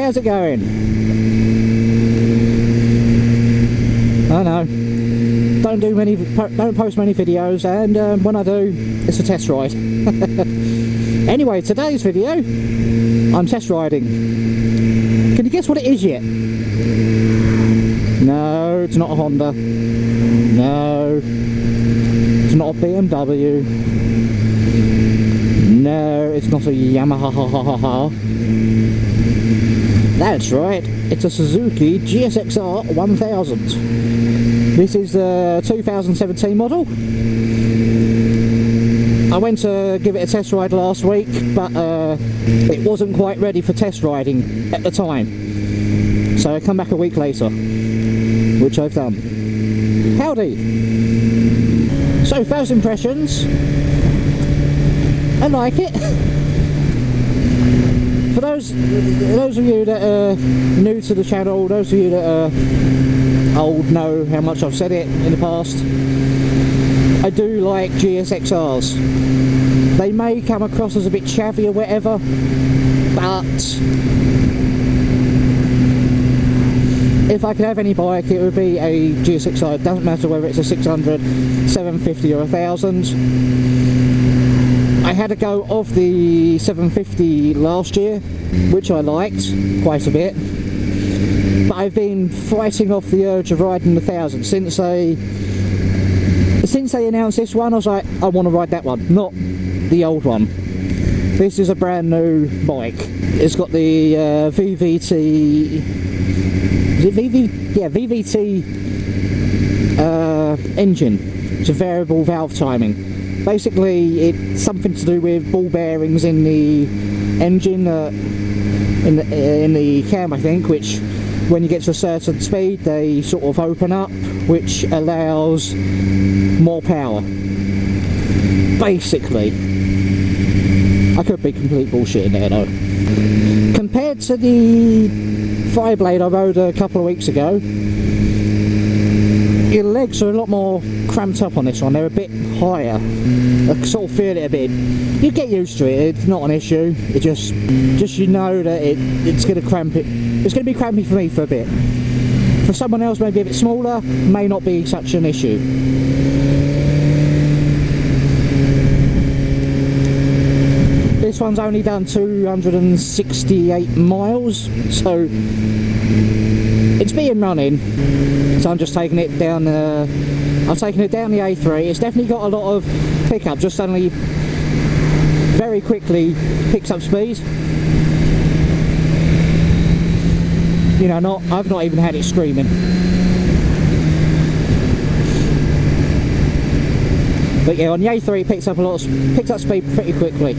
how's it going? I know, don't post many videos, and when I do, it's a test ride. Anyway, today's video, I'm test riding. Can you guess what it is yet? No, it's not a Honda. No, it's not a BMW. No, it's not a Yamaha. That's right, it's a Suzuki GSX-R 1000. This is the 2017 model. I went to give it a test ride last week, but it wasn't quite ready for test riding at the time. So I come back a week later, which I've done. Howdy! So, first impressions, I like it. For those of you that are new to the channel, those of you that are old know how much I've said it in the past. I do like GSX-Rs. They may come across as a bit chavvy or whatever, but if I could have any bike, it would be a GSX-R. It doesn't matter whether it's a 600, 750 or 1000. I had a go of the 750 last year, which I liked quite a bit, but I've been fighting off the urge of riding the 1000 since they announced this one. I was like, I want to ride that one, not the old one. This is a brand new bike. It's got the VVT, is it VVT engine. It's a variable valve timing. Basically, it's something to do with ball bearings in the engine, in the cam, I think, which when you get to a certain speed they sort of open up, which allows more power. Basically, I could be complete bullshit there though. Compared to the Fireblade I rode a couple of weeks ago, your legs are a lot more cramped up on this one. They're a bit higher. I sort of feel it a bit. You get used to it. It's not an issue. It just you know that it's going to cramp it. It's going to be crampy for me for a bit. For someone else, maybe a bit smaller, may not be such an issue. This one's only done 268 miles, so it's being running. So I'm just taking it down. I'm taking it down the A3. It's definitely got a lot of pickup. Just suddenly, very quickly picks up speed. You know, I've not even had it screaming. But yeah, on the A3 it picks up speed pretty quickly.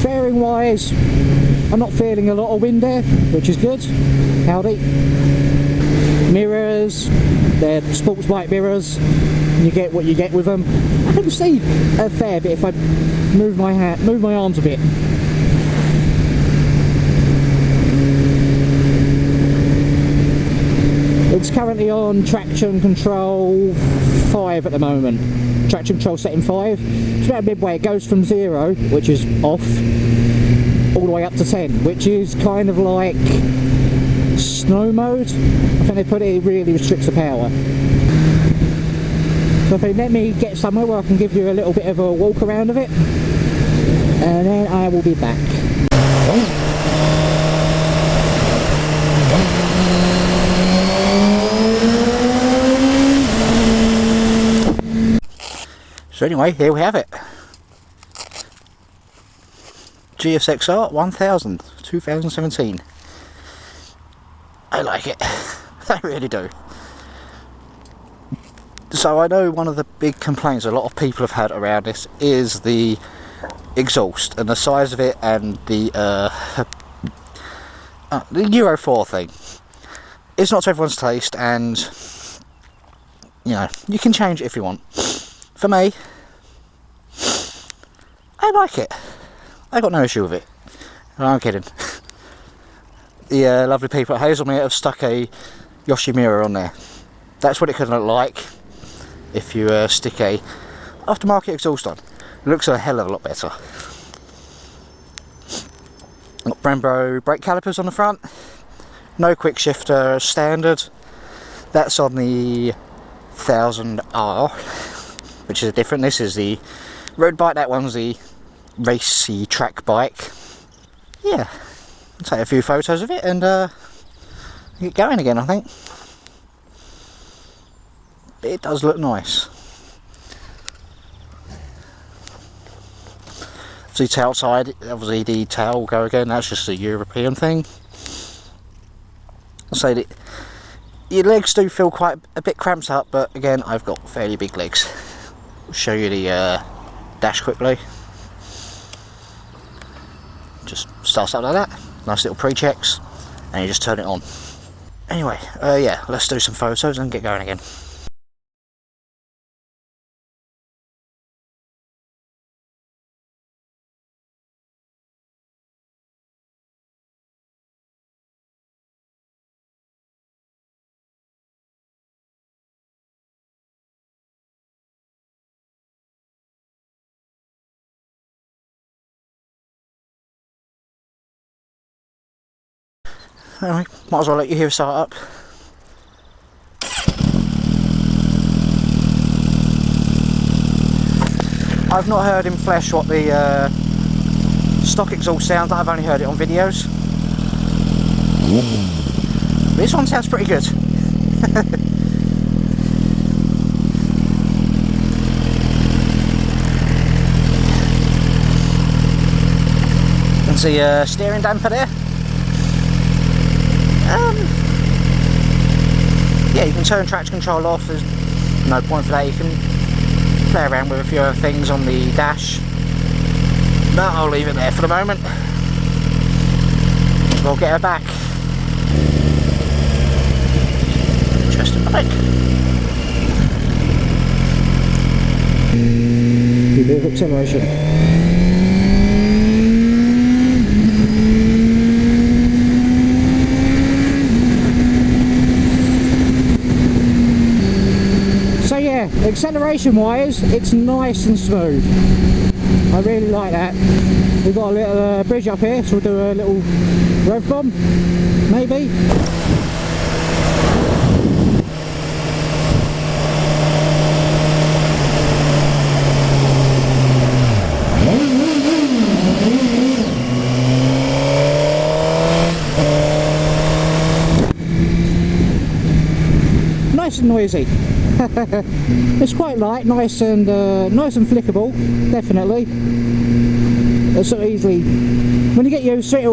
Fairing wise, I'm not feeling a lot of wind there, which is good. Howdy. Mirrors, they're sports bike mirrors. You get what you get with them. I can see a fair bit if I move my arms a bit. It's currently on traction control 5 at the moment. Traction control setting 5. It's about midway. It goes from 0, which is off, all the way up to 10, which is kind of like snow mode. I think they put it really restricts the power. So if they let me get somewhere where I can give you a little bit of a walk around of it, and then I will be back. So anyway, here we have it. GSX-R 1000, 2017. I like it. I really do. So I know one of the big complaints a lot of people have had around this is the exhaust and the size of it, and the Euro 4 thing. It's not to everyone's taste, and you know, you can change it if you want. For me, I like it. I got no issue with it. No, I'm kidding. The lovely people at Hazelmere have stuck a Yoshimura on there. That's what it could look like if you stick a aftermarket exhaust on. It looks a hell of a lot better. Got Brembo brake calipers on the front. No quick shifter standard. That's on the 1000R, which is different. This is the road bike, that one's the racy track bike. Yeah, I'll take a few photos of it and get going again, I think. It does look nice. The tail side, obviously the tail will go again, that's just a European thing. I'll say that your legs do feel quite a bit cramped up, but again, I've got fairly big legs. I'll show you the dash quickly. Just starts up like that, nice little pre-checks, and you just turn it on. Anyway, yeah, let's do some photos and get going again. Anyway, might as well let you hear start up. I've not heard in flesh what the stock exhaust sounds like, I've only heard it on videos. This one sounds pretty good. There's the steering damper there. Yeah, you can turn traction control off, there's no point for that. You can play around with a few other things on the dash, but I'll leave it there for the moment. We'll get her back. Interesting bike. A bit of acceleration. Acceleration wise, it's nice and smooth. I really like that. We've got a little bridge up here, so we'll do a little rev bomb, maybe. Nice and noisy. It's quite light, nice and flickable, definitely. It's so easily, when you get used to it,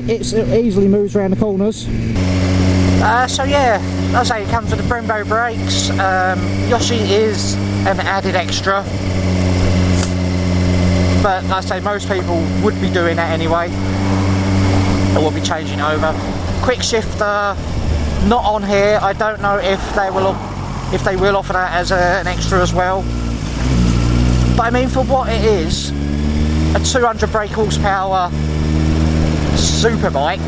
it easily moves around the corners. So yeah, as I say, it comes with the Brembo brakes. Yoshi is an added extra, but like I say, most people would be doing that anyway. They will be changing over. Quick shifter, not on here. I don't know if they will offer that as an extra as well. But I mean, for what it is, a 200 brake horsepower super bike,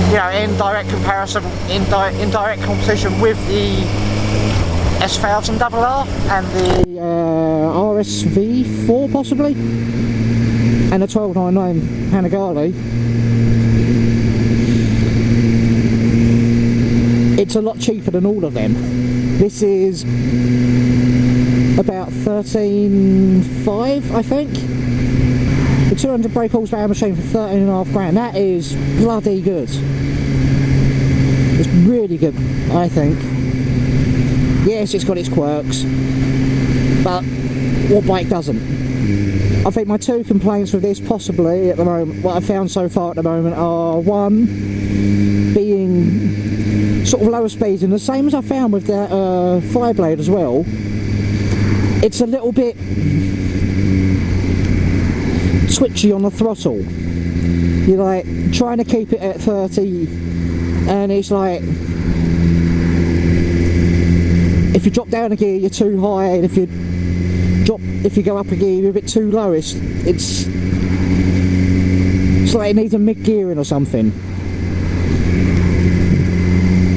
you know, in direct comparison, in direct competition with the S1000RR and the RSV4 possibly, and the 1299 Panigale. It's a lot cheaper than all of them. This is about 13.5, I think. The 200 brake horsepower machine for 13.5 grand. That is bloody good. It's really good, I think. Yes, it's got its quirks, but what bike doesn't? I think my two complaints with this, possibly at the moment, what I've found so far at the moment, are one, being sort of lower speeds, and the same as I found with the Fireblade as well. It's a little bit twitchy on the throttle. You're like trying to keep it at 30, and it's like if you drop down a gear you're too high, and if you go up a gear you're a bit too low. It's like it needs a mid-gearing or something.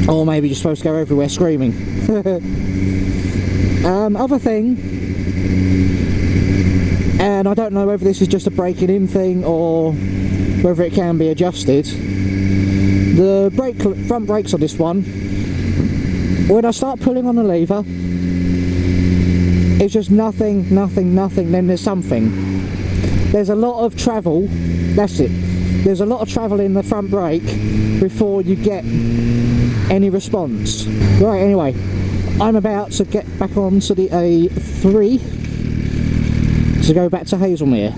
Or maybe you're supposed to go everywhere screaming. Other thing, and I don't know whether this is just a breaking in thing or whether it can be adjusted. The front brakes on this one, when I start pulling on the lever, it's just nothing, then there's something. There's a lot of travel, that's it. There's a lot of travel in the front brake before you get any response. Right, anyway, I'm about to get back onto the A3 to go back to Hazelmere.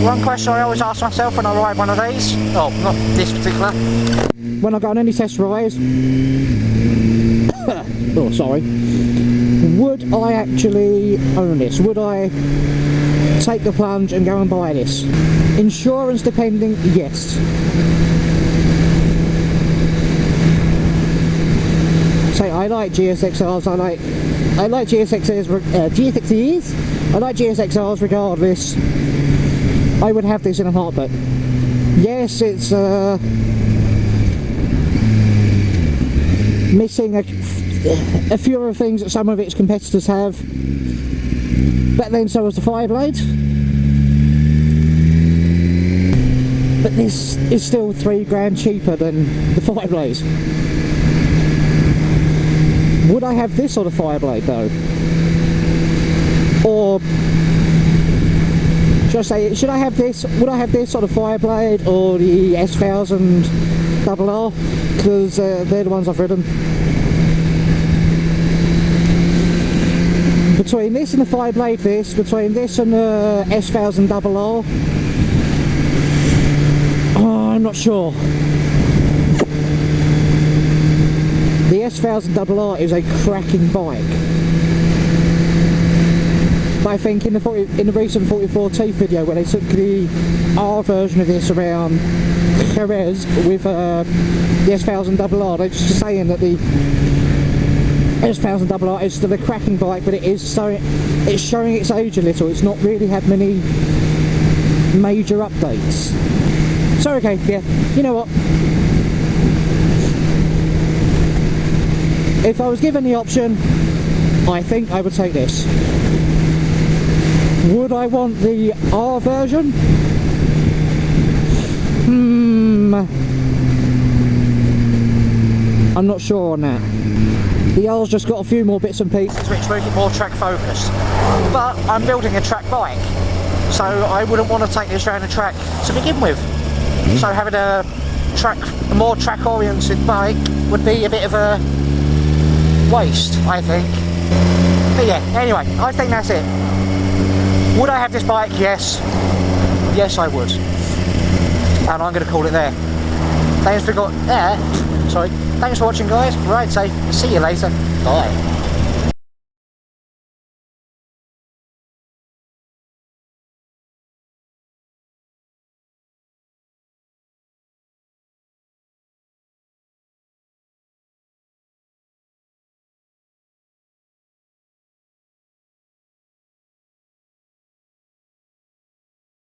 One question I always ask myself when I ride one of these, oh, not this particular, when I go on any test rides, oh sorry, would I actually own this? Would I take the plunge and go and buy this? Insurance depending, yes. So I like GSXRs, I like GSXRs, I like GSXRs regardless. I would have this in a heartbeat. Yes, it's missing a few of the things that some of its competitors have, but then so is the Fireblade. But this is still £3 cheaper than the Fireblade. Would I have this or the Fireblade though? Or should I have this? Would I have this or the Fireblade or the S1000 RR? Because they're the ones I've ridden. Between this and the Fireblade, between this and the S1000 RR, oh, I'm not sure. The S1000 RR is a cracking bike. But I think in the recent 44T video where they took the R version of this around Jerez with the S1000 RR, they're just saying that the S1000 RR is still a cracking bike, but it's showing its age a little. It's not really had many major updates. So okay, yeah, you know what? If I was given the option, I think I would take this. Would I want the R version? I'm not sure on that. The R's just got a few more bits and pieces which make it more track focused. But I'm building a track bike, so I wouldn't want to take this around the track to begin with. So having a more track oriented bike would be a bit of a waste, I think. But yeah, anyway, I think that's it. Would I have this bike? Yes. Yes, I would. And I'm going to call it there. Thanks for watching, guys. Ride safe. See you later. Bye.